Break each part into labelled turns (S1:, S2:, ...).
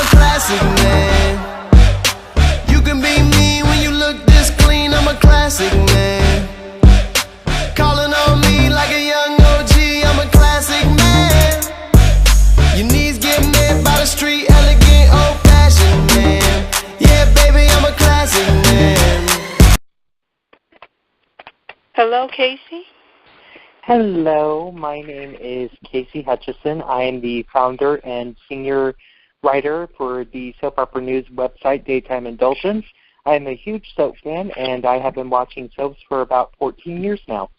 S1: a classic man. You can be me when you look this clean, I'm a classic man. Calling on me like a young OG, I'm a classic man. Your knees get met by the street, elegant, old-fashioned man. Yeah, baby, I'm a classic man.
S2: Hello, Casey.
S3: Hello, my name is Casey Hutchison. I am the founder and senior writer for the soap opera news website, Daytime Indulgence. I am a huge soap fan, and I have been watching soaps for about 14 years now.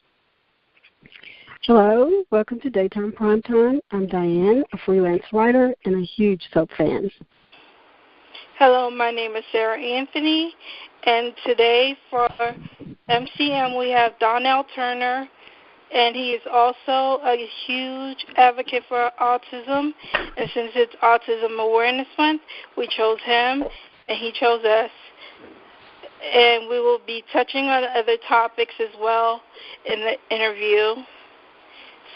S4: Hello, welcome to Daytime Primetime. I'm Diann, a freelance writer and a huge soap fan.
S2: Hello, my name is Sarah Anthony, and today for MCM we have Donnell Turner, and he is also a huge advocate for autism. And since it's Autism Awareness Month, we chose him, and he chose us. And we will be touching on other topics as well in the interview.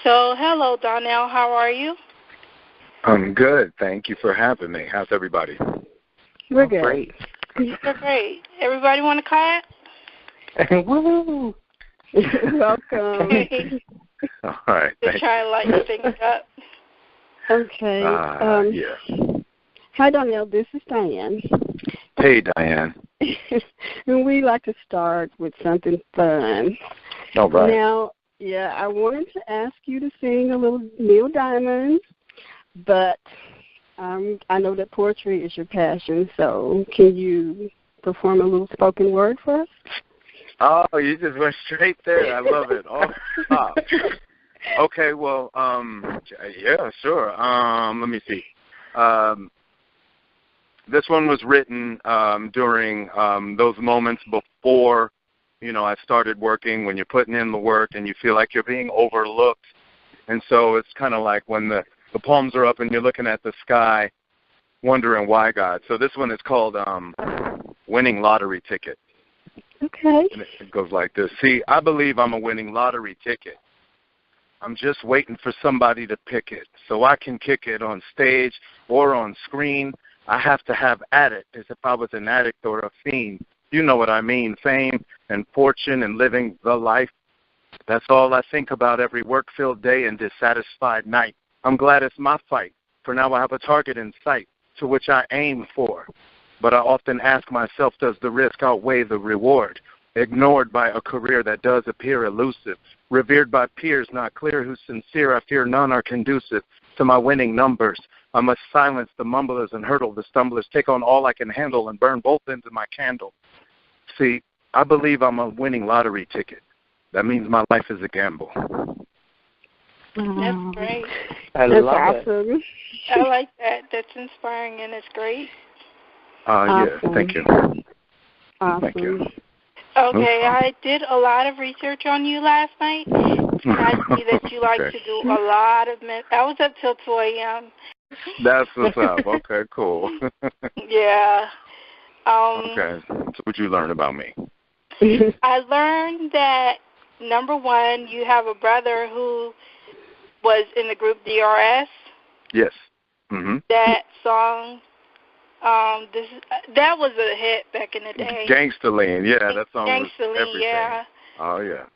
S2: So, hello, Donnell. How are you?
S5: I'm good. Thank you for having me. How's everybody?
S4: We're good.
S3: Great.
S2: We're great. Everybody want to clap?
S3: Woo!
S4: Welcome.
S5: All right.
S2: Just try to lighten things up.
S4: Okay.
S5: Yeah.
S4: Hi, Donnell. This is Diann.
S5: Hey, Diann.
S4: And we like to start with something fun.
S5: All right.
S4: Now, I wanted to ask you to sing a little Neil Diamond, but I know that poetry is your passion, so can you perform a little spoken word for us?
S5: Oh, you just went straight there. I love it. Oh, stop. Okay, well, yeah, sure. Let me see. This one was written during those moments before, I started working, when you're putting in the work and you feel like you're being overlooked. And so it's kind of like when the palms are up and you're looking at the sky, wondering why, God. So this one is called Winning Lottery Ticket.
S4: Okay.
S5: And it goes like this. See, I believe I'm a winning lottery ticket. I'm just waiting for somebody to pick it so I can kick it on stage or on screen. I have to have at it as if I was an addict or a fiend. You know what I mean, fame and fortune and living the life. That's all I think about every work-filled day and dissatisfied night. I'm glad it's my fight. For now I have a target in sight to which I aim for. But I often ask myself, does the risk outweigh the reward? Ignored by a career that does appear elusive. Revered by peers not clear who's sincere, I fear none are conducive to my winning numbers. I must silence the mumblers and hurdle the stumblers, take on all I can handle and burn both ends of my candle. See, I believe I'm a winning lottery ticket. That means my life is a gamble.
S2: That's great.
S3: That's
S4: awesome.
S3: it.
S2: I like that. That's inspiring and it's great.
S4: Awesome.
S5: Yeah, thank you.
S4: Awesome.
S5: Thank you.
S2: Okay, I did a lot of research on you last night, and I see that you like
S5: Okay.
S2: to do a lot of I was up till 2 a.m.
S5: That's what's up. Okay, cool.
S2: Yeah.
S5: Okay, so what you learn about me?
S2: I learned that, number one, you have a brother who was in the group DRS.
S5: Yes. Mm-hmm.
S2: That song, that was a hit back in the day.
S5: Gangsta-Lean, yeah, that song was
S2: Gangsta-Lean,
S5: everything.
S2: yeah.
S5: Oh, yeah.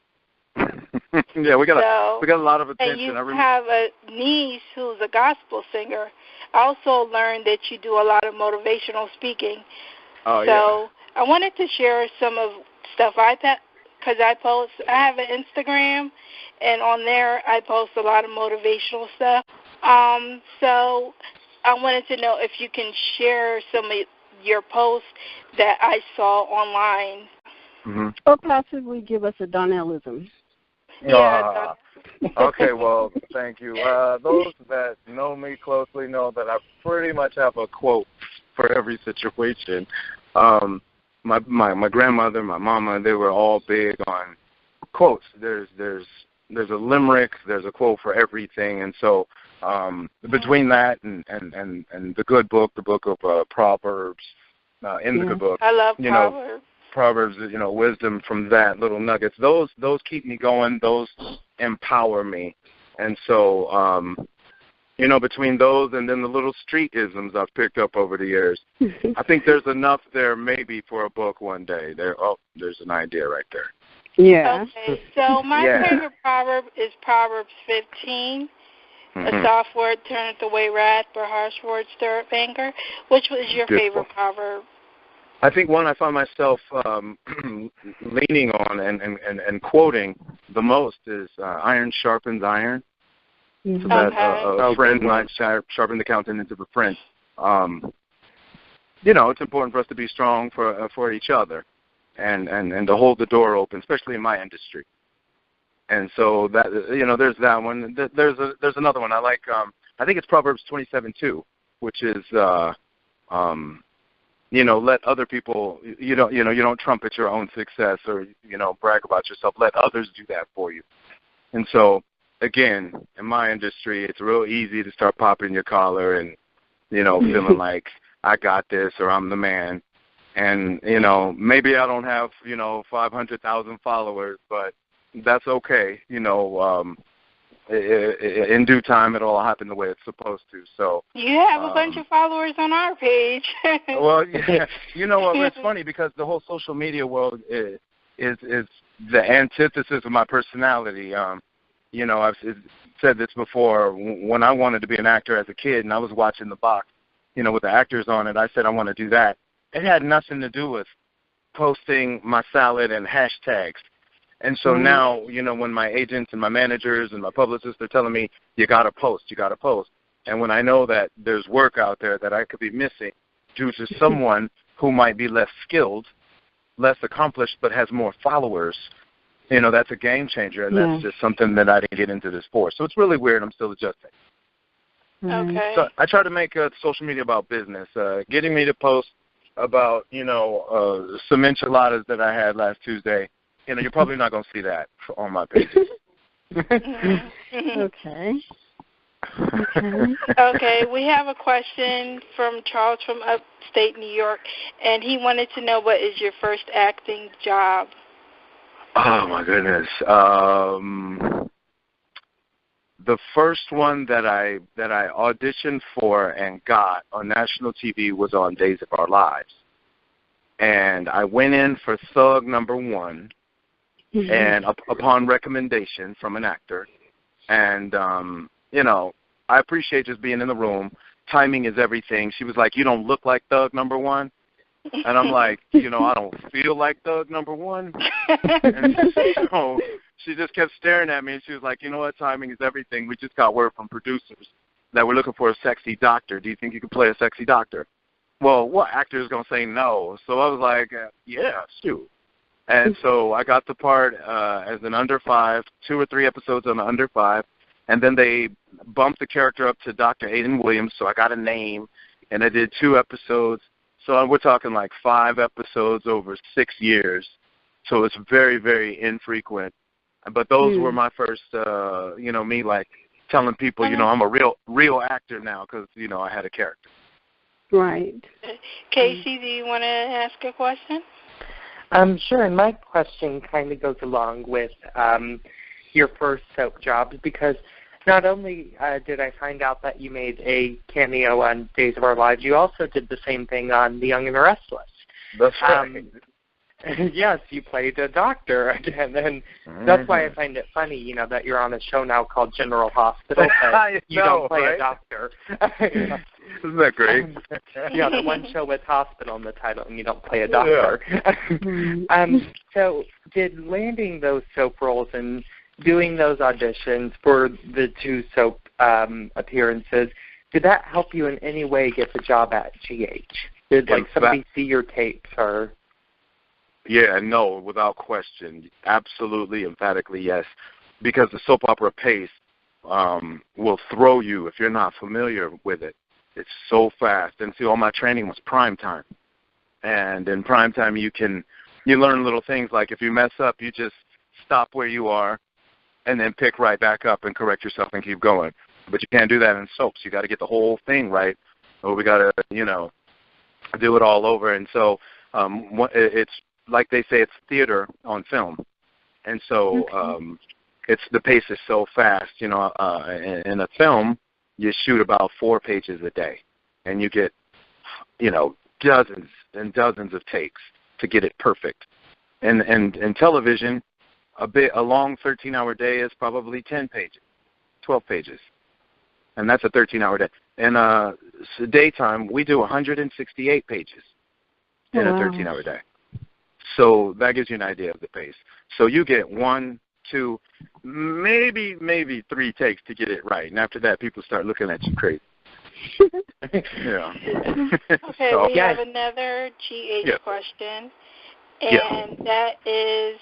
S5: Yeah, we got a lot of attention.
S2: And you have a niece who's a gospel singer. I also learned that you do a lot of motivational speaking.
S5: Oh,
S2: so I wanted to share some of stuff because I post. I have an Instagram, and on there I post a lot of motivational stuff. So I wanted to know if you can share some of your posts that I saw online.
S5: Mm-hmm.
S4: Or possibly give us a Donnellism.
S2: Yeah.
S5: Okay, well, thank you. Those that know me closely know that I pretty much have a quote for every situation. My grandmother, my mama, they were all big on quotes. There's a limerick, there's a quote for everything, and so between that and the good book, the book of Proverbs, in the good book,
S2: I love Proverbs.
S5: Proverbs, wisdom from that, little nuggets. Those keep me going. Those empower me, and so between those and then the little street isms I've picked up over the years, I think there's enough there maybe for a book one day. There's an idea right there.
S4: Yeah.
S2: Okay, so my favorite proverb is Proverbs 15. A soft word turneth away wrath, but harsh words stir up anger. Which was your favorite proverb?
S5: I think one I find myself leaning on and quoting the most is iron sharpens iron. So that a friend might sharpen the countenance of a friend. It's important for us to be strong for each other and to hold the door open, especially in my industry. And so that there's that one. There's another one I like. I think it's Proverbs 27:2, which is let other people. You don't trumpet your own success or brag about yourself. Let others do that for you. And so again, in my industry, it's real easy to start popping your collar and feeling like I got this or I'm the man. And maybe I don't have 500,000 followers, but that's okay. In due time, it'll all happen the way it's supposed to. So
S2: you have a bunch of followers on our page.
S5: Well, yeah, it's funny because the whole social media world is the antithesis of my personality. I've said this before. When I wanted to be an actor as a kid, and I was watching the box, with the actors on it, I said I want to do that. It had nothing to do with posting my salad and hashtags. And so now, when my agents and my managers and my publicists are telling me, you got to post. And when I know that there's work out there that I could be missing due to someone who might be less skilled, less accomplished, but has more followers, that's a game changer. And that's just something that I didn't get into this for. So it's really weird. I'm still adjusting.
S2: Okay.
S5: So I try to make social media about business. Getting me to post about, some enchiladas that I had last Tuesday, you're probably not going to see that on my page.
S4: Okay.
S2: Okay, we have a question from Charles from upstate New York, and he wanted to know, what is your first acting job?
S5: Oh, my goodness. The first one that I auditioned for and got on national TV was on Days of Our Lives. And I went in for Thug number 1, and upon recommendation from an actor. And, I appreciate just being in the room. Timing is everything. She was like, you don't look like Thug number 1. And I'm like, I don't feel like Thug number 1. And so she just kept staring at me, and she was like, you know what, timing is everything. We just got word from producers that we're looking for a sexy doctor. Do you think you could play a sexy doctor? Well, what actor is going to say no? So I was like, yeah, shoot. And so I got the part as an under 5, 2 or 3 episodes on the under 5, and then they bumped the character up to Dr. Aiden Williams, so I got a name, and I did 2 episodes. So we're talking like 5 episodes over 6 years. So it's very, very infrequent. But those were my first, me like telling people, I'm a real actor now because, I had a character.
S4: Right.
S2: Casey, do you want to ask a question?
S3: Sure, and my question kind of goes along with your first soap jobs, because not only did I find out that you made a cameo on Days of Our Lives, you also did the same thing on The Young and the Restless.
S5: That's right.
S3: Yes, you played a doctor again, and that's why I find it funny, that you're on a show now called General Hospital, but you don't play a doctor.
S5: Isn't that great?
S3: Yeah, the one show with hospital in the title, and you don't play a doctor. Yeah. So did landing those soap roles and doing those auditions for the 2 soap appearances, did that help you in any way get the job at GH? Did somebody see your tapes or?
S5: Yeah, no, without question. Absolutely, emphatically, yes. Because the soap opera pace will throw you if you're not familiar with it. It's so fast. And see, all my training was prime time. And in prime time, you learn little things like if you mess up, you just stop where you are and then pick right back up and correct yourself and keep going. But you can't do that in soaps. You got to get the whole thing right, or we got to, do it all over. And so it's like they say, it's theater on film. And so it's the pace is so fast. In a film, you shoot about 4 pages a day, and you get, dozens and dozens of takes to get it perfect. And in television, a long 13-hour day is probably 10 pages, 12 pages, and that's a 13-hour day. In daytime, we do 168 pages in a 13-hour day. So that gives you an idea of the pace. So you get 1, 2, maybe 3 takes to get it right, and after that, people start looking at you crazy. Yeah.
S2: Okay, so, we have another GH question, and that is,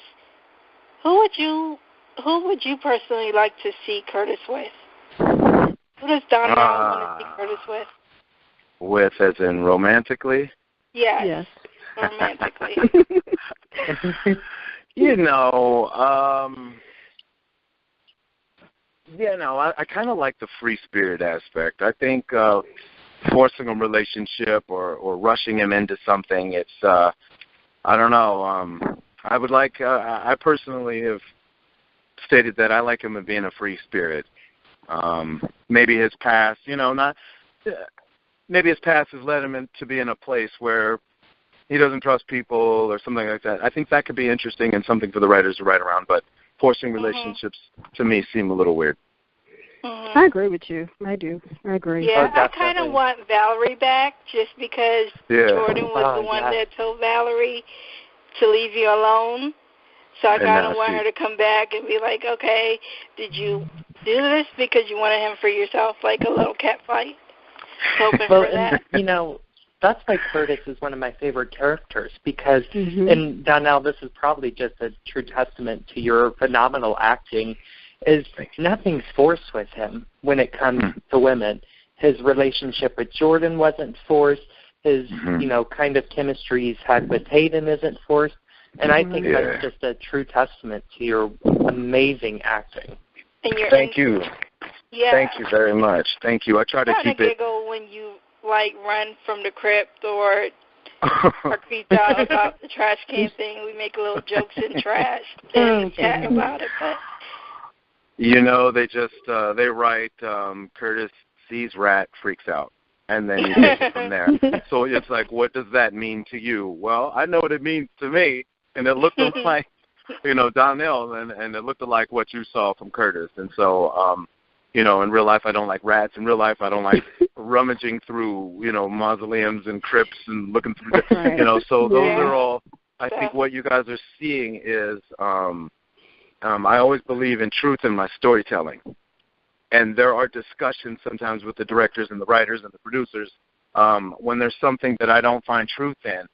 S2: who would you personally like to see Curtis with? Who does Donnell want to see Curtis with?
S5: With, as in romantically?
S2: Yes. Romantically.
S5: I kind of like the free spirit aspect. I think forcing a relationship or rushing him into something, it's, I don't know. I would like, I personally have stated that I like him as being a free spirit. Maybe his past, maybe his past has led him to be in a place where he doesn't trust people or something like that. I think that could be interesting and something for the writers to write around, but forcing relationships to me seem a little weird.
S4: I agree with you. I do. I agree.
S2: Yeah, I kind of want Valerie back just because Jordan was the one that told Valerie to leave you alone. So I kind of want her to come back and be like, okay, did you do this because you wanted him for yourself, like a little cat fight? Hoping for that.
S3: That's why Curtis is one of my favorite characters because, and Donnell, this is probably just a true testament to your phenomenal acting, is nothing's forced with him when it comes to women. His relationship with Jordan wasn't forced. His, kind of chemistry he's had with Hayden isn't forced. And I think that's just a true testament to your amazing acting.
S5: Thank you.
S2: Yeah.
S5: Thank you very much. Thank you. I try to keep it.
S2: Giggle when you run from the crypt or creeped out about the trash can thing. We make little jokes in trash and chat about it. But
S5: they just they write Curtis sees rat, freaks out, and then you take it from there. So it's like, what does that mean to you? Well, I know what it means to me, and it looked like Donnell, and it looked like what you saw from Curtis, and so. In real life, I don't like rats. In real life, I don't like rummaging through, mausoleums and crypts and looking through, so those are all, I think what you guys are seeing is, I always believe in truth in my storytelling. And there are discussions sometimes with the directors and the writers and the producers when there's something that I don't find truth in.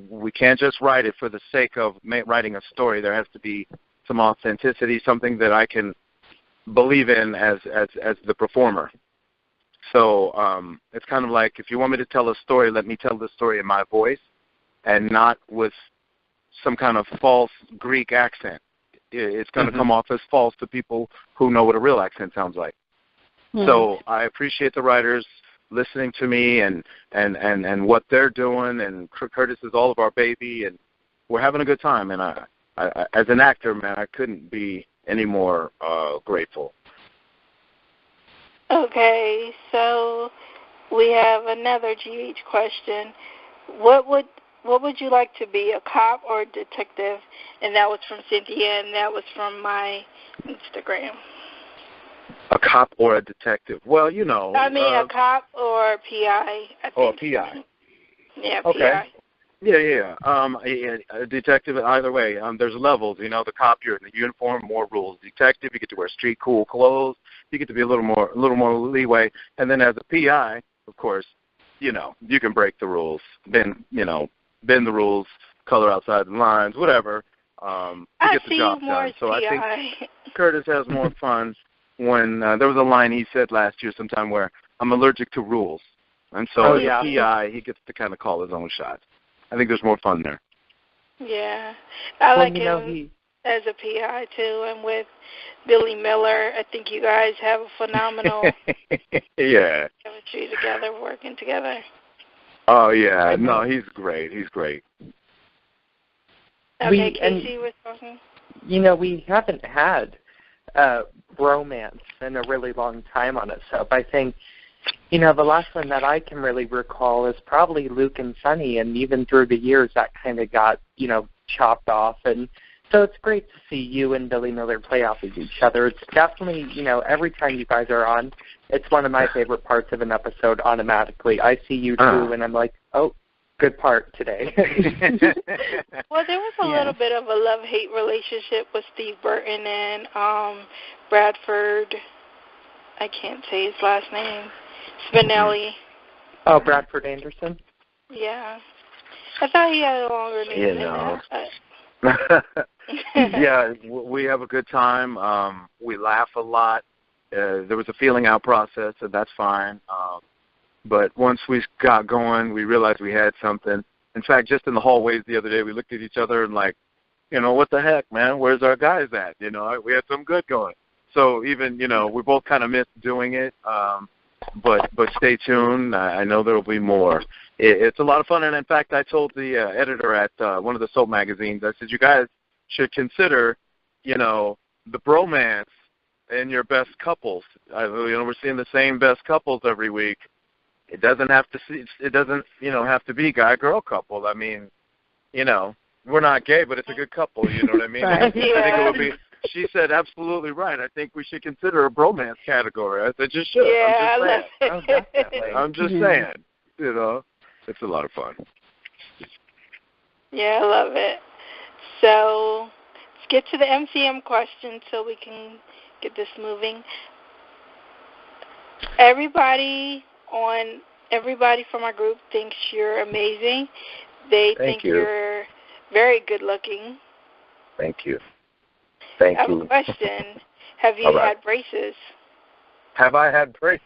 S5: We can't just write it for the sake of writing a story. There has to be some authenticity, something that I can believe in as the performer. So it's kind of like, if you want me to tell a story, let me tell the story in my voice and not with some kind of false Greek accent. It's going to come off as false to people who know what a real accent sounds like. So I appreciate the writers listening to me and what they're doing, and Curtis is all of our baby, and we're having a good time. And I as an actor, man, I couldn't be any more grateful.
S2: Okay, so we have another GH question. What would you like to be, a cop or a detective? And that was from Cynthia, and that was from my Instagram.
S5: A cop or a detective? Well,
S2: I mean, a cop or a PI. I think.
S5: Oh, a PI.
S2: Yeah,
S5: okay.
S2: PI.
S5: Yeah. A detective, either way, there's levels. The cop, you're in the uniform, more rules. Detective, you get to wear street cool clothes. You get to be a little more leeway. And then as a PI, of course, you can break the rules, bend the rules, color outside the lines, whatever. To get the job done. So I think Curtis has more fun when there was a line he said last year sometime where I'm allergic to rules. And so as a PI, he gets to kind of call his own shots. I think there's more fun there.
S2: Yeah. I like him as a PI, too. And with Billy Miller, I think you guys have a phenomenal chemistry together, working together.
S5: Oh, yeah. No, he's great. He's great.
S2: Okay, Casey was talking.
S3: We haven't had bromance in a really long time on a soap. I think, you know, the last one that I can really recall is probably Luke and Sunny, and even through the years that kind of got, you know, chopped off. And so it's great to see you and Billy Miller play off of each other. It's definitely, you know, every time you guys are on, it's one of my favorite parts of an episode automatically. I see you two, and I'm like, oh, good part today.
S2: Well, there was a little bit of a love-hate relationship with Steve Burton and Bradford. I can't say his last name. Spinelli.
S3: Oh, Bradford Anderson?
S2: Yeah. I thought he had a longer name than that.
S5: Yeah, we have a good time. We laugh a lot. There was a feeling out process, and that's fine. But once we got going, we realized we had something. In fact, just in the hallways the other day, we looked at each other and like, you know, what the heck, man? Where's our guys at? You know, we had something good going. So even, you know, we both kind of missed doing it. But stay tuned. I know there will be more. It's a lot of fun. And, in fact, I told the editor at one of the soap magazines, I said, you guys should consider, you know, the bromance in your best couples. You know, we're seeing the same best couples every week. It doesn't have to have to be guy-girl couple. I mean, you know, we're not gay, but it's a good couple. You know what I mean?
S4: Right.
S5: I think it would be. She said, absolutely right. I think we should consider a bromance category. I said, just should.
S2: Yeah,
S5: I'm just saying. You know, it's a lot of fun.
S2: Yeah, I love it. So let's get to the MCM question so we can get this moving. Everybody from our group thinks you're amazing. They think you're very good looking.
S5: Thank you.
S2: I have a question. Have you had braces?
S5: Have I had braces?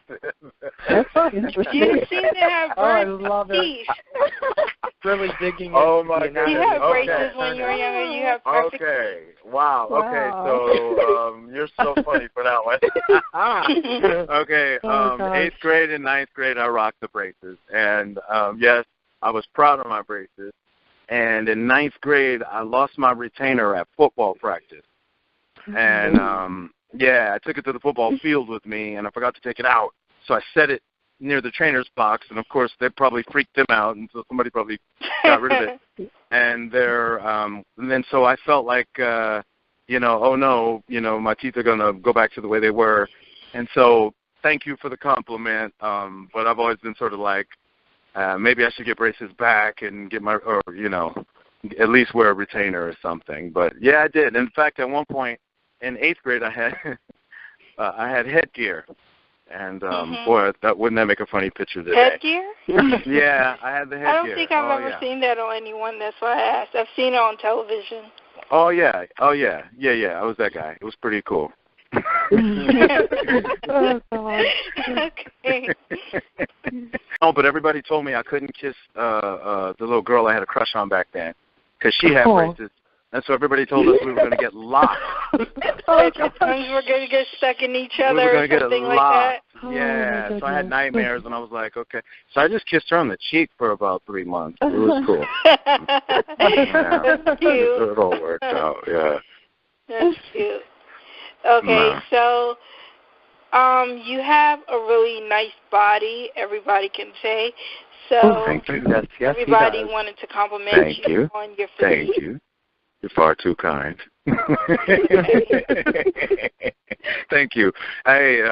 S4: That's interesting.
S2: You seem to have
S3: I
S2: bird
S3: love
S2: teeth.
S3: it. Really digging
S5: Oh, my goodness.
S2: You had braces when you were younger. You have perfect
S5: Okay. Wow. Okay, so you're so funny for that one. Okay, 8th grade and 9th grade, I rocked the braces. And, yes, I was proud of my braces. And in 9th grade, I lost my retainer at football practice. And, I took it to the football field with me, and I forgot to take it out. So I set it near the trainer's box, and, of course, that probably freaked them out, and so somebody probably got rid of it. And then so I felt like, oh, no, my teeth are going to go back to the way they were. And so thank you for the compliment, but I've always been sort of like, maybe I should get braces back and get at least wear a retainer or something. But, yeah, I did. In fact, at one point in 8th grade, I had headgear. And, boy, wouldn't that make a funny picture today?
S2: Headgear?
S5: Yeah, I had the headgear.
S2: I don't think I've ever seen that on anyone. That's why I asked. I've seen it on television.
S5: Oh, yeah. Yeah, I was that guy. It was pretty cool.
S2: Okay.
S5: No, but everybody told me I couldn't kiss the little girl I had a crush on back then because she had braces. And so everybody told us we were going to get locked.
S2: That your tongues were going to get stuck in each other or something like that?
S5: Yeah, so I had nightmares, and I was like, okay. So I just kissed her on the cheek for about 3 months. It was cool.
S2: That's cute.
S5: It all worked out, yeah.
S2: That's cute. Okay, so you have a really nice body, everybody can say. So
S5: thank you.
S3: Yes,
S2: everybody wanted to compliment you on your physique.
S5: Thank you. You're far too kind. Thank you. Hey,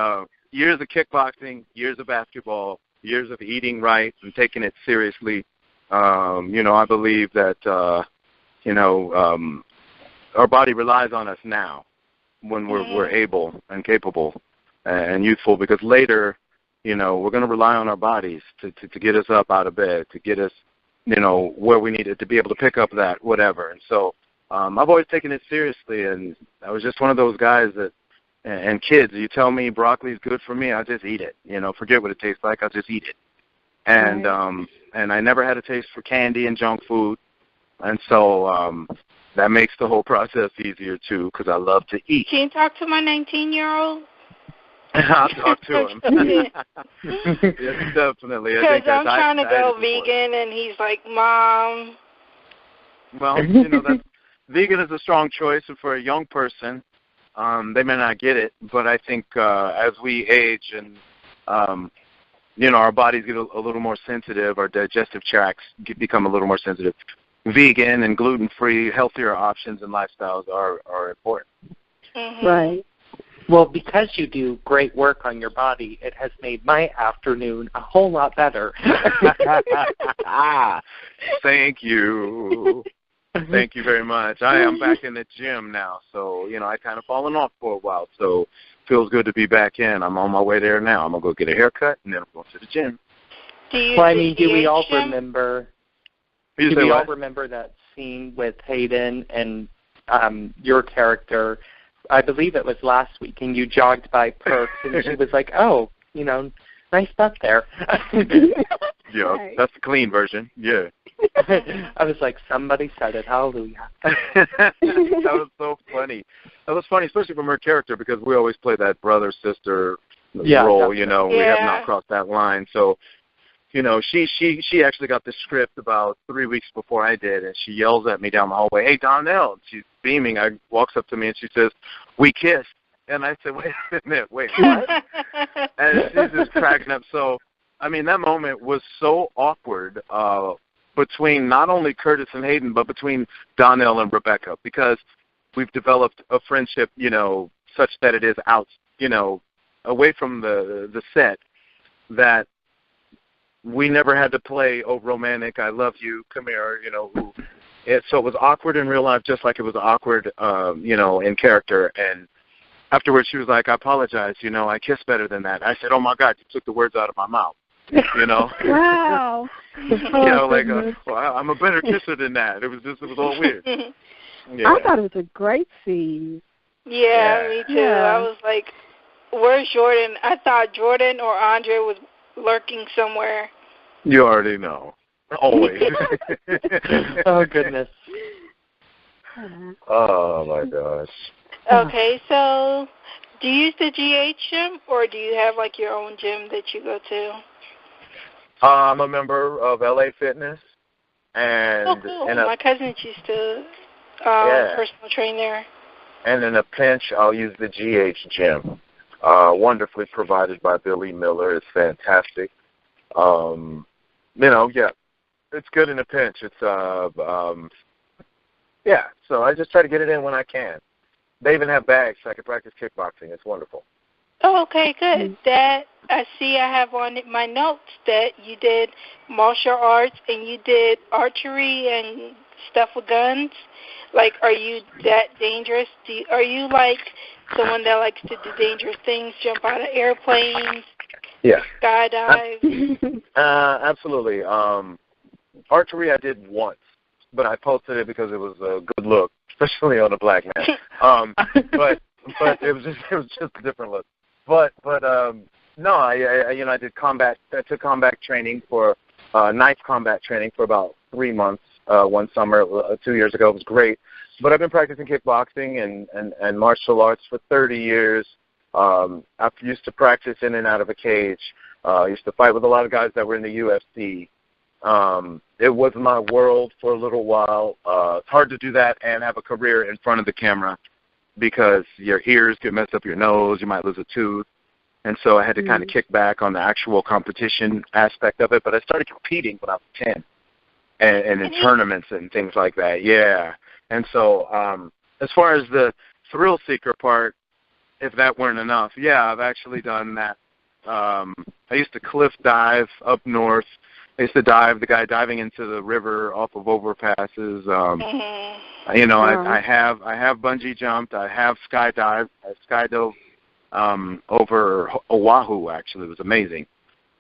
S5: years of kickboxing, years of basketball, years of eating right and taking it seriously. I believe that, our body relies on us now when we're able and capable and youthful, because later, we're going to rely on our bodies to get us up out of bed, to get us, where we need it, to be able to pick up that whatever. And so I've always taken it seriously, and I was just one of those guys that, and kids, you tell me broccoli is good for me, I'll just eat it. Forget what it tastes like, I'll just eat it. And and I never had a taste for candy and junk food, and so that makes the whole process easier, too, because I love to eat.
S2: Can you talk to my 19-year-old?
S5: I'll talk to him. Yes, definitely.
S2: Because I'm trying to go vegan, and he's like, Mom.
S5: Well, vegan is a strong choice for a young person. They may not get it, but I think as we age and, our bodies get a little more sensitive, our digestive tracts become a little more sensitive. Vegan and gluten-free, healthier options and lifestyles are important.
S2: Mm-hmm.
S4: Right.
S3: Well, because you do great work on your body, it has made my afternoon a whole lot better.
S5: Thank you. Thank you very much. I am back in the gym now, so, I kind of fallen off for a while, so it feels good to be back in. I'm on my way there now. I'm going to go get a haircut, and then I'm going to the gym.
S3: Do we all remember...
S5: Do
S3: we all remember that scene with Hayden and your character? I believe it was last week, and you jogged by Perks, and she was like, "Oh, nice butt there."
S5: Yeah,
S4: right.
S5: That's the clean version. Yeah.
S3: I was like, somebody said it. Hallelujah.
S5: That was so funny. That was funny, especially from her character, because we always play that brother-sister role.
S3: Definitely.
S5: We have not crossed that line. So, she actually got the script about 3 weeks before I did, and she yells at me down the hallway, "Hey, Donnell!" She's beaming. I walks up to me and she says, "We kissed." And I said, "Wait a minute, wait, what?" And she's just cracking up. So, that moment was so awkward between not only Curtis and Hayden, but between Donnell and Rebecca, because we've developed a friendship, such that it is out, away from the set, that we never had to play, "Oh, romantic, I love you, come here," so it was awkward in real life, just like it was awkward, in character. And afterwards, she was like, "I apologize, I kiss better than that." I said, "Oh my God, you took the words out of my mouth."
S4: Wow.
S5: Well, I'm a better kisser than that. It was all weird. Yeah.
S4: I thought it was a great scene.
S2: Yeah, me too.
S4: Yeah.
S2: I was like, where's Jordan? I thought Jordan or Andre was lurking somewhere.
S5: You already know. Always.
S3: Oh, goodness.
S5: Oh, my gosh.
S2: Okay, so do you use the GH gym, or do you have, your own gym that you go to?
S5: I'm a member of LA Fitness. And
S2: cool. My cousins used to personal train there.
S5: And in a pinch, I'll use the GH gym. Wonderfully provided by Billy Miller. It's fantastic. It's good in a pinch. It's, so I just try to get it in when I can. They even have bags so I can practice kickboxing. It's wonderful.
S2: Oh, okay, good. That I see I have on my notes that you did martial arts and you did archery and stuff with guns. Are you that dangerous? Are you someone that likes to do dangerous things, jump out of airplanes, skydive?
S5: Absolutely. Archery I did once, but I posted it because it was a good look, especially on a black man. But it was just a different look. But no, I did combat. I took combat training for knife combat training for about 3 months. One summer 2 years ago. It was great. But I've been practicing kickboxing and martial arts for 30 years. I used to practice in and out of a cage. I used to fight with a lot of guys that were in the UFC. It was my world for a little while. It's hard to do that and have a career in front of the camera because your ears could mess up your nose. You might lose a tooth. And so I had to kind of kick back on the actual competition aspect of it. But I started competing when I was 10. And in tournaments and things like that, yeah. And so as far as the thrill seeker part, if that weren't enough, I've actually done that. I used to cliff dive up north. I used to dive, the guy diving into the river off of overpasses. I have bungee jumped. I have skydived. I skydove over Oahu, actually. It was amazing.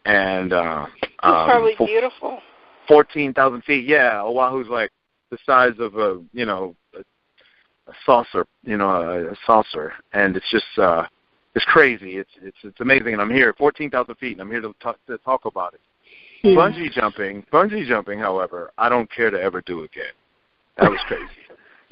S5: And
S2: it's probably beautiful.
S5: 14,000 feet. Yeah, Oahu's like the size of a saucer, a saucer, and it's just it's crazy. It's amazing, and I'm here, 14,000 feet, and I'm here to talk about it. Yeah. Bungee jumping, however, I don't care to ever do again. That was crazy.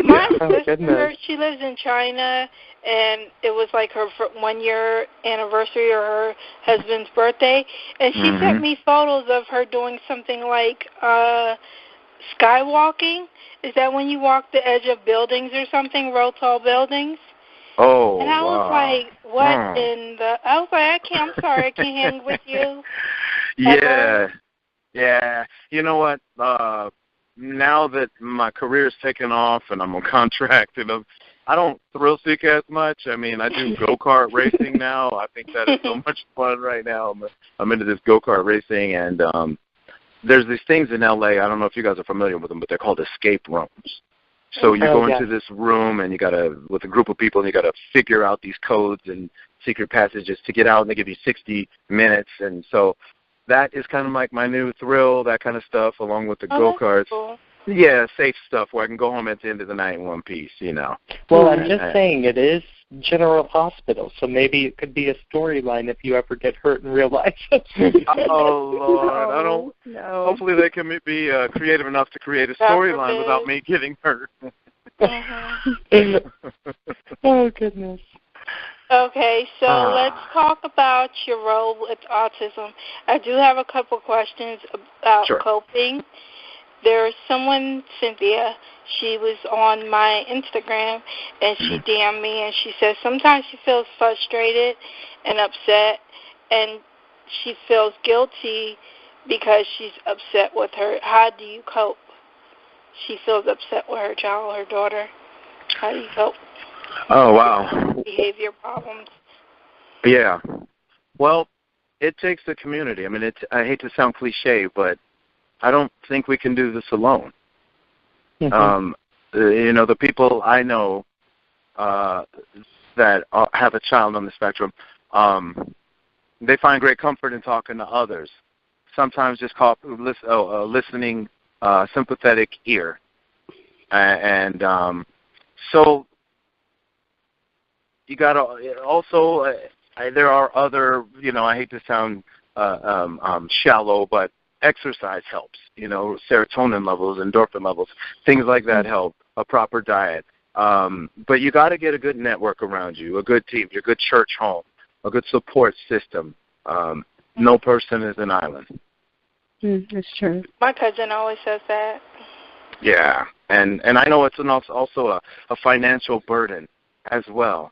S2: My sister, she lives in China, and it was her 1 year anniversary or her husband's birthday, and she sent me photos of her doing something like skywalking. Is that when you walk the edge of buildings or something, real tall buildings?
S5: Oh,
S2: And I was
S5: wow.
S2: like, what in the... I was like, I'm sorry, I can't hang with you.
S5: Yeah.
S2: Ever.
S5: Yeah. You know what? Now that my career's taken off and I'm on contract, I don't thrill seek as much. I mean, I do go-kart racing now. I think that is so much fun right now. I'm into this go-kart racing, and there's these things in L.A. I don't know if you guys are familiar with them, but they're called escape rooms. So you go into this room, and with a group of people, and you got to figure out these codes and secret passages to get out, and they give you 60 minutes. And so that is kind of like my new thrill, that kind of stuff, along with the go-karts.
S2: Cool.
S5: Yeah, safe stuff where I can go home at the end of the night in one piece,
S3: Well, I'm just saying it is General Hospital, so maybe it could be a storyline if you ever get hurt in real life.
S5: Oh, Lord.
S4: No.
S5: Hopefully they can be creative enough to create a storyline without me getting hurt.
S3: Oh, goodness.
S2: Okay, so let's talk about your role with autism. I do have a couple questions about coping. There's someone, Cynthia, she was on my Instagram, and she DM'd me, and she says sometimes she feels frustrated and upset, and she feels guilty because she's upset with her. How do you cope? She feels upset with her child, her daughter. How do you cope?
S5: Oh, wow.
S2: Behavior problems.
S5: Yeah. Well, it takes a community. I mean, I hate to sound cliche, but I don't think we can do this alone. The people I know that have a child on the spectrum, they find great comfort in talking to others. Sometimes just call listening, sympathetic ear. And so you got to also, there are other, I hate to sound shallow, but exercise helps, serotonin levels, endorphin levels, things like that help, a proper diet. But you got to get a good network around you, a good team, your good church home, a good support system. No person is an island.
S4: That's true.
S2: My cousin always says that.
S5: Yeah, and I know it's also a financial burden as well.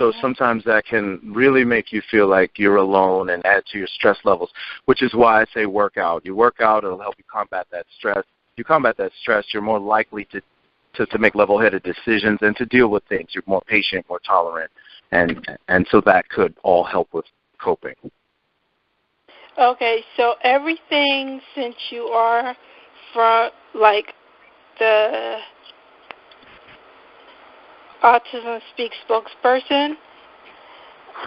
S5: So sometimes that can really make you feel like you're alone and add to your stress levels, which is why I say work out. You work out, it'll help you combat that stress. If you combat that stress, you're more likely to make level-headed decisions and to deal with things. You're more patient, more tolerant, and so that could all help with coping.
S2: Okay, so everything, since you are from, like, the Autism Speaks spokesperson,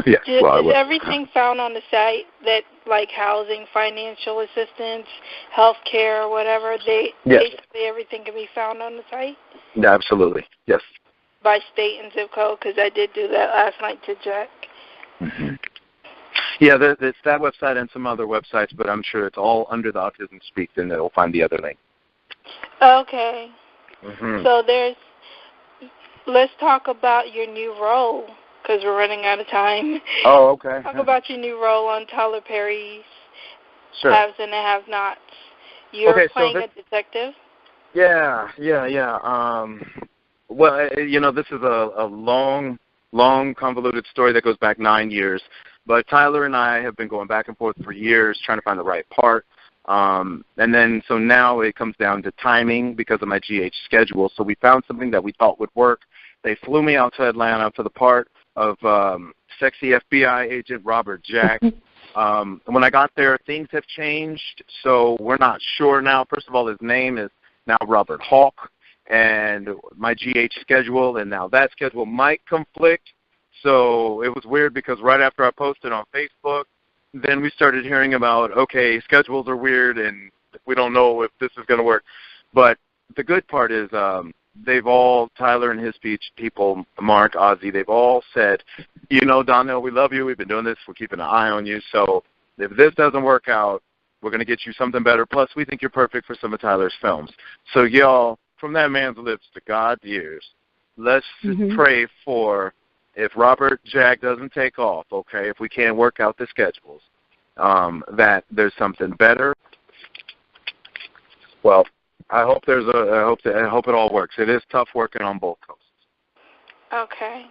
S5: yes,
S2: is everything found on the site, that like housing, financial assistance, health care, whatever, basically everything can be found on the site?
S5: Yeah, absolutely, yes.
S2: By state and zip code, because I did do that last night to check.
S5: Yeah, it's that website and some other websites, but I'm sure it's all under the Autism Speaks, and it'll find the other link.
S2: Okay. So let's talk about your new role, because we're running out of time.
S5: Oh, okay.
S2: Talk about your new role on Tyler Perry's
S5: Haves
S2: and the Have-Nots. You're playing a detective?
S5: Yeah. Well, this is a long, convoluted story that goes back 9 years. But Tyler and I have been going back and forth for years trying to find the right part. And then so now it comes down to timing because of my GH schedule. So we found something that we thought would work. They flew me out to Atlanta for the part of sexy FBI agent Robert Jack. When I got there, things have changed, so we're not sure now. First of all, his name is now Robert Hawk, and my GH schedule, and now that schedule might conflict. So it was weird because right after I posted on Facebook, then we started hearing about, okay, schedules are weird, and we don't know if this is going to work. But the good part is they've all, Tyler and his people, Mark, Ozzy, they've all said, Donnell, we love you. We've been doing this. We're keeping an eye on you. So if this doesn't work out, we're going to get you something better. Plus, we think you're perfect for some of Tyler's films. So, y'all, from that man's lips to God's ears, let's pray for, if Robert Jack doesn't take off, okay, if we can't work out the schedules, that there's something better. Well, I hope it all works. It is tough working on both coasts.
S2: Okay.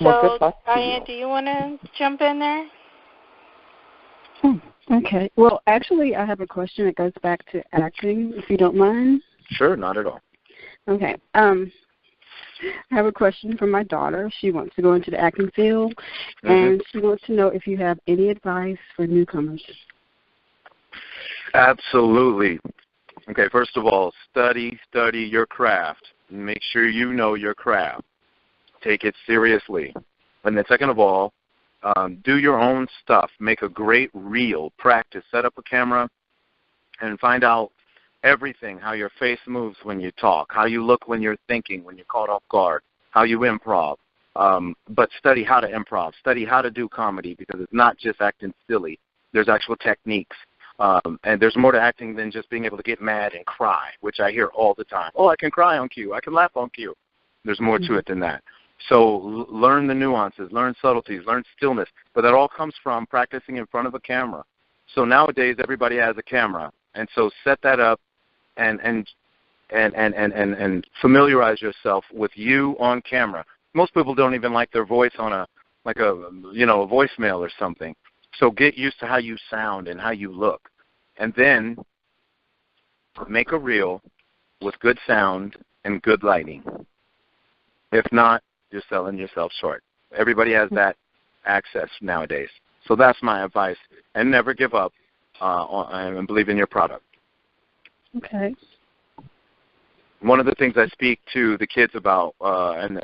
S3: Well, good
S2: So,
S3: luck to
S2: Diann,
S3: you.
S2: do you want to jump in there?
S4: Okay. Well, actually, I have a question that goes back to acting, if you don't mind.
S5: Sure, not at all.
S4: Okay. I have a question from my daughter. She wants to go into the acting field, and she wants to know if you have any advice for newcomers.
S5: Absolutely. Okay, first of all, study your craft. Make sure you know your craft. Take it seriously. And then second of all, do your own stuff. Make a great reel. Practice. Set up a camera and find out everything, how your face moves when you talk, how you look when you're thinking, when you're caught off guard, how you improv. But study how to improv. Study how to do comedy, because it's not just acting silly. There's actual techniques. And there's more to acting than just being able to get mad and cry, which I hear all the time. Oh, I can cry on cue. I can laugh on cue. There's more to it than that. So learn the nuances, learn subtleties, learn stillness. But that all comes from practicing in front of a camera. So nowadays everybody has a camera, and so set that up and familiarize yourself with you on camera. Most people don't even like their voice on a voicemail or something. So get used to how you sound and how you look. And then make a reel with good sound and good lighting. If not, you're selling yourself short. Everybody has that access nowadays. So that's my advice. And never give up and believe in your product.
S4: Okay.
S5: One of the things I speak to the kids about and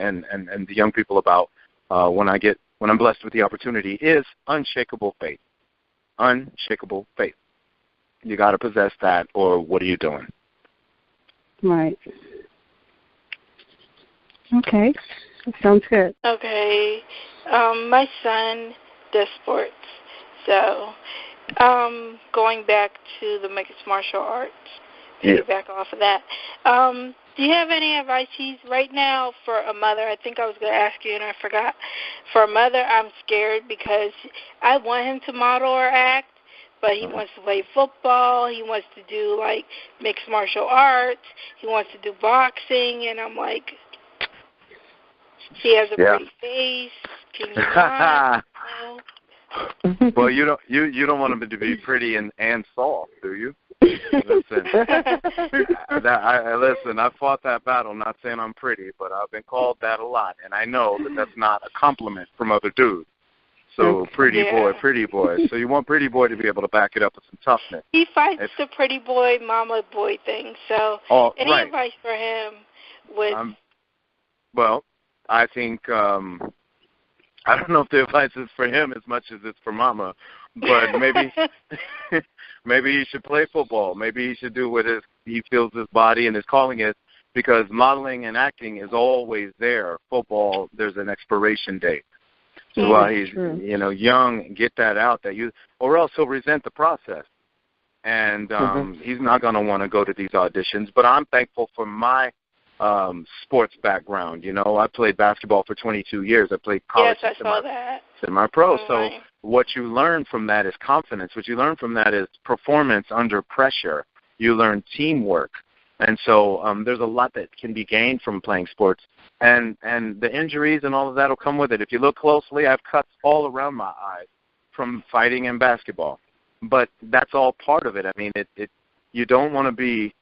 S5: the young people about when I'm blessed with the opportunity is unshakable faith. Unshakable faith. You got to possess that, or what are you doing?
S4: Right. Okay. That sounds good.
S2: Okay. My son does sports. So going back to the mixed martial arts, back off of that. Do you have any advice? He's right now for a mother. I think I was going to ask you and I forgot. For a mother, I'm scared because I want him to model or act, but he wants to play football. He wants to do, like, mixed martial arts. He wants to do boxing. And I'm like, he has a pretty face. Can you not?
S5: Well, you don't want him to be pretty and soft, do you? Listen, I fought that battle, not saying I'm pretty, but I've been called that a lot, and I know that that's not a compliment from other dudes. So pretty boy. So you want pretty boy to be able to back it up with some toughness.
S2: He fights the pretty boy, mama boy thing. So any advice for him with...
S5: well, I think... I don't know if the advice is for him as much as it's for mama, but maybe he should play football. Maybe he should do what he feels his body and his calling is, because modeling and acting is always there. Football, there's an expiration date. So while he's young, get that out or else he'll resent the process. And he's not going to want to go to these auditions. But I'm thankful for my sports background. I played basketball for 22 years. I played college.
S2: Yes, I saw that.
S5: Semi-pro. So what you learn from that is confidence. What you learn from that is performance under pressure. You learn teamwork. And so there's a lot that can be gained from playing sports. And the injuries and all of that will come with it. If you look closely, I have cuts all around my eyes from fighting in basketball. But that's all part of it. I mean, you don't want to be,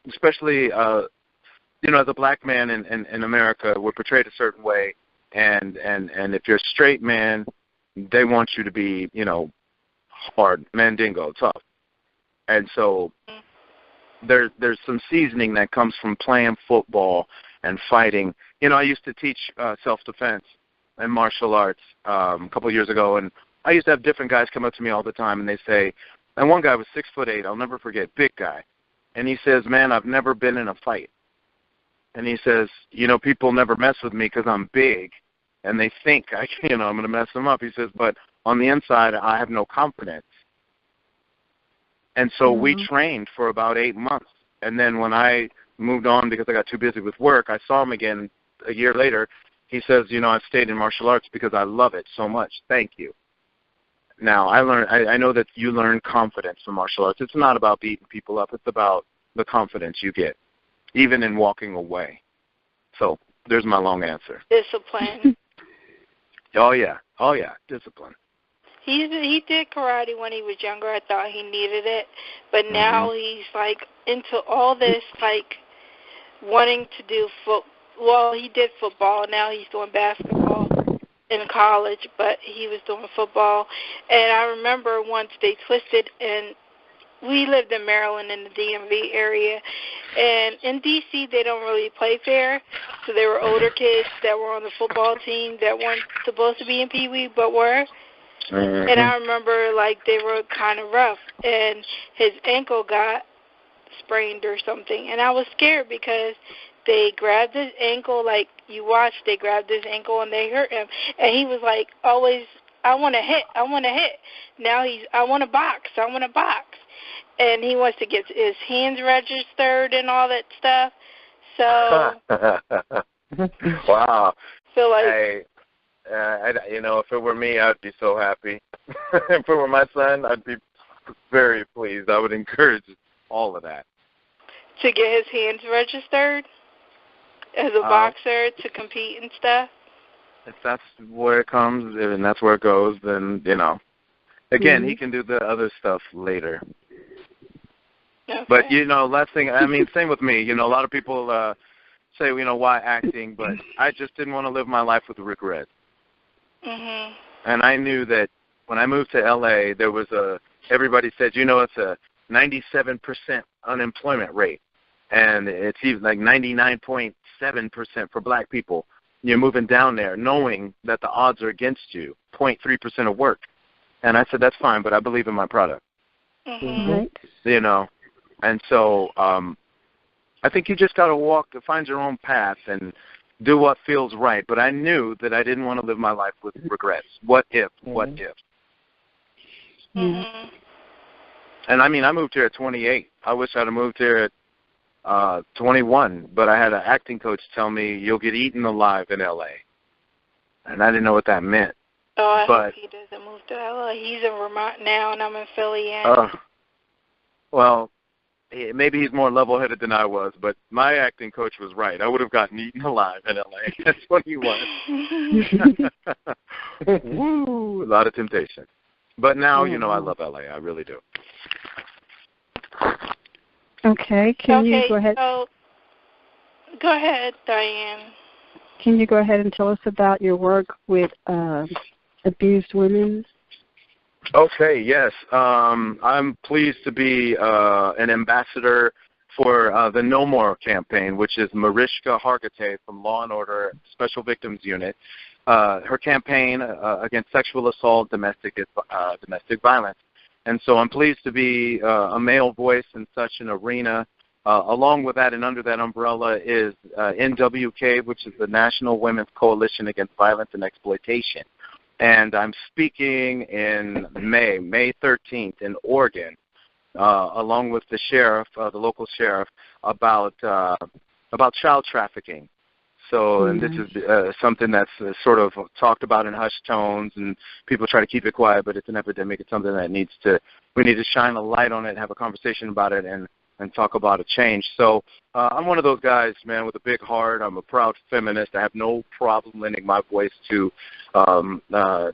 S5: especially as a black man in America, we're portrayed a certain way, and if you're a straight man, they want you to be, hard, mandingo, tough. And so there's some seasoning that comes from playing football and fighting. I used to teach self-defense and martial arts a couple of years ago, and I used to have different guys come up to me all the time, and they say, and one guy was 6'8", I'll never forget, big guy, and he says, man, I've never been in a fight. And he says, people never mess with me because I'm big, and they think I'm going to mess them up. He says, but on the inside, I have no confidence. And so we trained for about 8 months. And then when I moved on because I got too busy with work, I saw him again a year later. He says, I've stayed in martial arts because I love it so much. Thank you. Now, I know that you learn confidence from martial arts. It's not about beating people up. It's about the confidence you get, even in walking away. So there's my long answer.
S2: Discipline.
S5: Oh yeah, discipline.
S2: He did karate when he was younger. I thought he needed it, but now he's like into all this, like wanting to do Well, he did football. Now he's doing basketball in college, but he was doing football. And I remember once they twisted, and we lived in Maryland in the DMV area, and in D.C. they don't really play fair, so there were older kids that were on the football team that weren't supposed to be in Pee Wee but were. And I remember, like, they were kind of rough, and his ankle got sprained or something. And I was scared because they grabbed his ankle, like you watched, they grabbed his ankle and they hurt him. And he was like, always, I want to hit. Now I want to box. And he wants to get his hands registered and all that stuff. So,
S5: wow.
S2: So, like,
S5: hey. If it were me, I'd be so happy. If it were my son, I'd be very pleased. I would encourage all of that.
S2: To get his hands registered as a boxer to compete and stuff?
S5: If that's where it comes and that's where it goes, then, again, he can do the other stuff later.
S2: Okay.
S5: But, last thing, same with me. A lot of people say, why acting? But I just didn't want to live my life with regret.
S2: Mhm.
S5: And I knew that when I moved to L.A., there was everybody said, it's a 97% unemployment rate. And it's even like 99.7% for black people. You're moving down there knowing that the odds are against you, 0.3% of work. And I said, that's fine, but I believe in my product.
S4: Right.
S5: And so I think you just got to find your own path and do what feels right. But I knew that I didn't want to live my life with regrets. What if?
S2: Mm-hmm.
S5: And I moved here at 28. I wish I'd have moved here at 21. But I had an acting coach tell me, you'll get eaten alive in L.A. And I didn't know what that meant.
S2: Oh, I hope he doesn't move to L.A. He's in Vermont now, and I'm in Philly.
S5: Well, maybe he's more level-headed than I was, but my acting coach was right. I would have gotten eaten alive in L.A. That's what he was. Woo, a lot of temptation. But now, I love L.A. I really do.
S4: Okay. Can you go ahead?
S2: So, go ahead, Diann.
S4: Can you go ahead and tell us about your work with abused women?
S5: Okay, yes. I'm pleased to be an ambassador for the No More campaign, which is Mariska Hargitay from Law & Order Special Victims Unit. Her campaign against sexual assault, domestic violence. And so I'm pleased to be a male voice in such an arena. Along with that and under that umbrella is NWK, which is the National Women's Coalition Against Violence and Exploitation. And I'm speaking in May 13th in Oregon, along with the sheriff, the local sheriff, about child trafficking. So, and this is something that's sort of talked about in hushed tones, and people try to keep it quiet, but it's an epidemic. It's something that we need to shine a light on it, have a conversation about it, and talk about a change. So I'm one of those guys, man, with a big heart. I'm a proud feminist. I have no problem lending my voice to the, I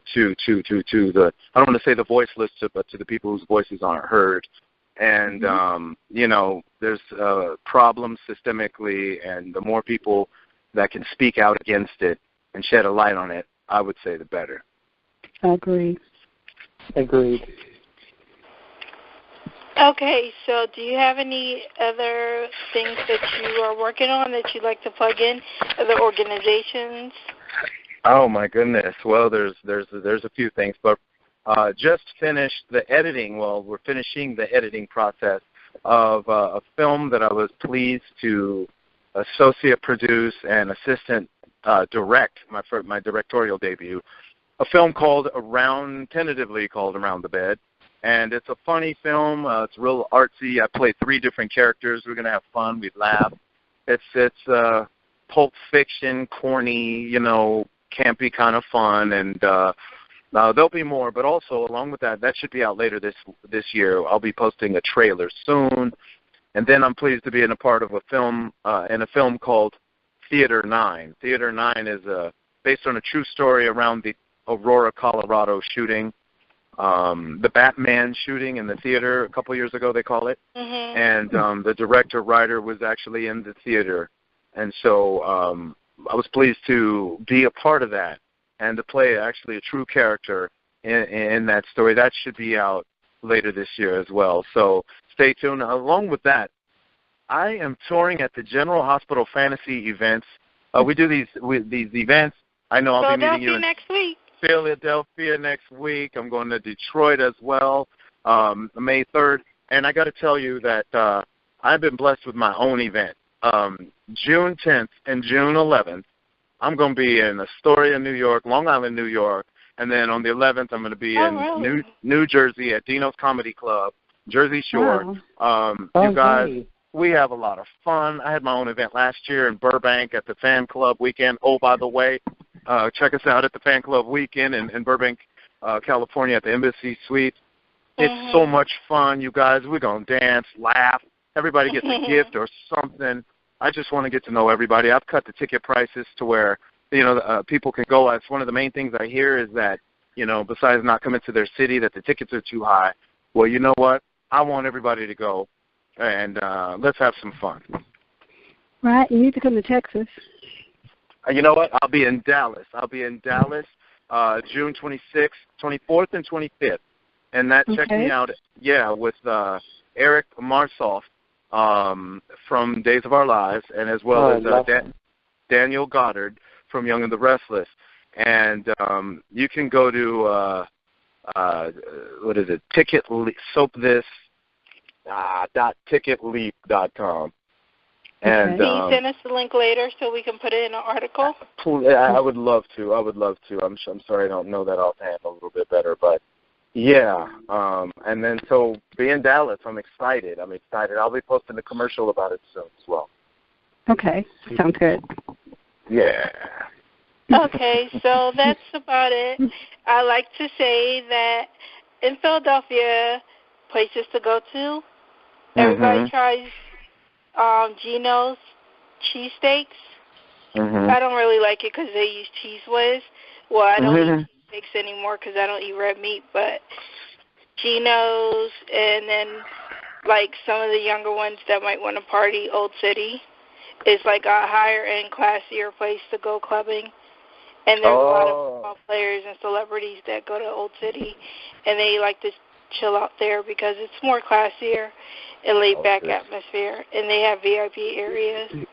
S5: don't want to say the voiceless, but to the people whose voices aren't heard. And, there's problems systemically, and the more people that can speak out against it and shed a light on it, I would say the better.
S4: I agree.
S3: Agreed.
S2: Okay, so do you have any other things that you are working on that you'd like to plug in, other organizations?
S5: Oh my goodness! Well, there's a few things, but just finished the editing. Well, we're finishing the editing process of a film that I was pleased to associate produce and assistant direct my directorial debut. A film tentatively called Around the Bed. And it's a funny film. It's real artsy. I play 3 different characters. We're going to have fun. We laugh. It's Pulp Fiction, corny, campy kind of fun. And there'll be more. But also, along with that should be out later this year. I'll be posting a trailer soon. And then I'm pleased to be in a part of a film called Theater 9. Theater 9 is based on a true story around the Aurora, Colorado shooting, the Batman shooting in the theater a couple years ago, they call it.
S2: Mm-hmm.
S5: And the director-writer was actually in the theater. And so I was pleased to be a part of that and to play actually a true character in that story. That should be out later this year as well. So stay tuned. Along with that, I am touring at the General Hospital Fantasy events. We do these events. I know I'll be meeting you in
S2: next week.
S5: Philadelphia next week. I'm going to Detroit as well, May 3rd. And I got to tell you that I've been blessed with my own event. June 10th and June 11th, I'm going to be in Astoria, New York, Long Island, New York. And then on the 11th, I'm going to be in New Jersey at Dino's Comedy Club, Jersey Shore.
S3: Wow.
S5: You guys, we have a lot of fun. I had my own event last year in Burbank at the Fan Club Weekend. Oh, by the way, check us out at the Fan Club Weekend in Burbank, California at the Embassy Suites. It's so much fun, you guys. We're going to dance, laugh. Everybody gets a gift or something. I just want to get to know everybody. I've cut the ticket prices to where, people can go. That's one of the main things I hear is that, besides not coming to their city, that the tickets are too high. Well, you know what? I want everybody to go, and let's have some fun.
S4: Right. You need to come to Texas.
S5: You know what? I'll be in Dallas. June 26th, 24th, and 25th. And check me out, with Eric Marsoff from Days of Our Lives, and as well as Daniel Goddard from Young and the Restless. And you can go to, ticketleap.com. And
S2: can you send us the link later so we can put it in an article?
S5: I would love to. I'm sorry I don't know that offhand a little bit better, but yeah. And then so be in Dallas. I'm excited. I'll be posting a commercial about it soon as well.
S4: Okay, sounds good.
S5: Yeah.
S2: Okay, so that's about it. I like to say that in Philadelphia, places to go to, everybody tries Geno's cheesesteaks. I don't really like it because they use Cheese Whiz. Well, I don't eat cheesesteaks anymore because I don't eat red meat, but Geno's, and then like some of the younger ones that might want to party, Old City is like a higher-end, classier place to go clubbing. And there's a lot of football players and celebrities that go to Old City, and they like to chill out there because it's more classier and laid-back atmosphere, and they have VIP areas.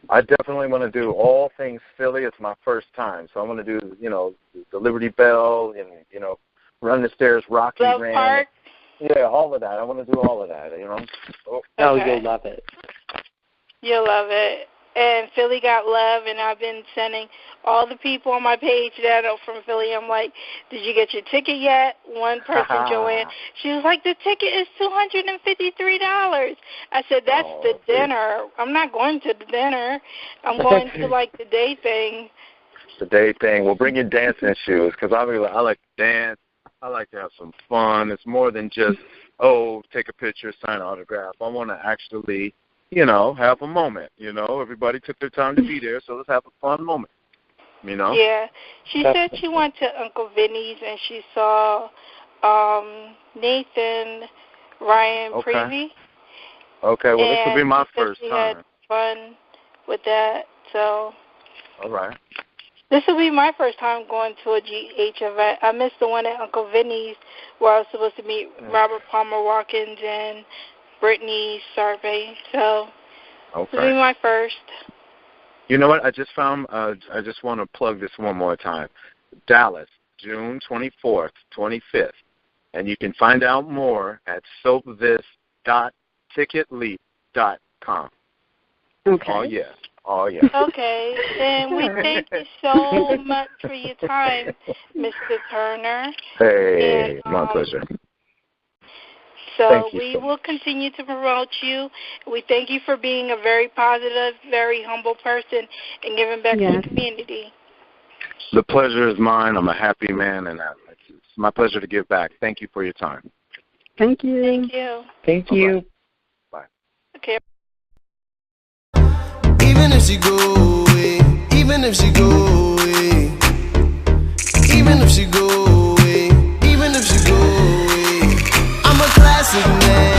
S5: I definitely want to do all things Philly. It's my first time, so I want to do, the Liberty Bell and, run the stairs, Rocky
S2: Love
S5: Ran.
S2: Park.
S5: Yeah, all of that. I want to do all of that,
S3: Oh, you'll love it.
S2: You'll love it. And Philly got love, and I've been sending all the people on my page that are from Philly. I'm like, did you get your ticket yet? One person, Joanne, she was like, the ticket is $253. I said, that's the dinner. I'm not going to the dinner. I'm going to, like, the day thing.
S5: The day thing. Well, bring your dancing shoes because I like to dance. I like to have some fun. It's more than just, take a picture, sign an autograph. I want to actually have a moment, Everybody took their time to be there, so let's have a fun moment,
S2: Yeah. She said she went to Uncle Vinny's and she saw Nathan Ryan Prevey.
S5: Okay, well, this will be my first
S2: she
S5: time.
S2: Had fun with that, so.
S5: All right.
S2: This will be my first time going to a GH event. I missed the one at Uncle Vinny's where I was supposed to meet Robert Palmer Watkins and Brittany Sarvey, so this will be my first.
S5: You know what? I just found, I just want to plug this one more time. Dallas, June 24th, 25th. And you can find out more at soapthis.ticketleap.com.
S4: Okay.
S5: Oh, yeah.
S2: Okay, and we thank you so much for your time, Mr. Turner.
S5: Hey, my pleasure.
S2: So we will continue to promote you. We thank you for being a very positive, very humble person and giving back to the community.
S5: The pleasure is mine. I'm a happy man, and it's my pleasure to give back. Thank you for your time.
S4: Thank you.
S2: Thank you.
S3: Thank you.
S5: Bye.
S2: Okay.
S1: Even if she go away, even if she go away, even if she go away, even if she go away. I'm a classic man.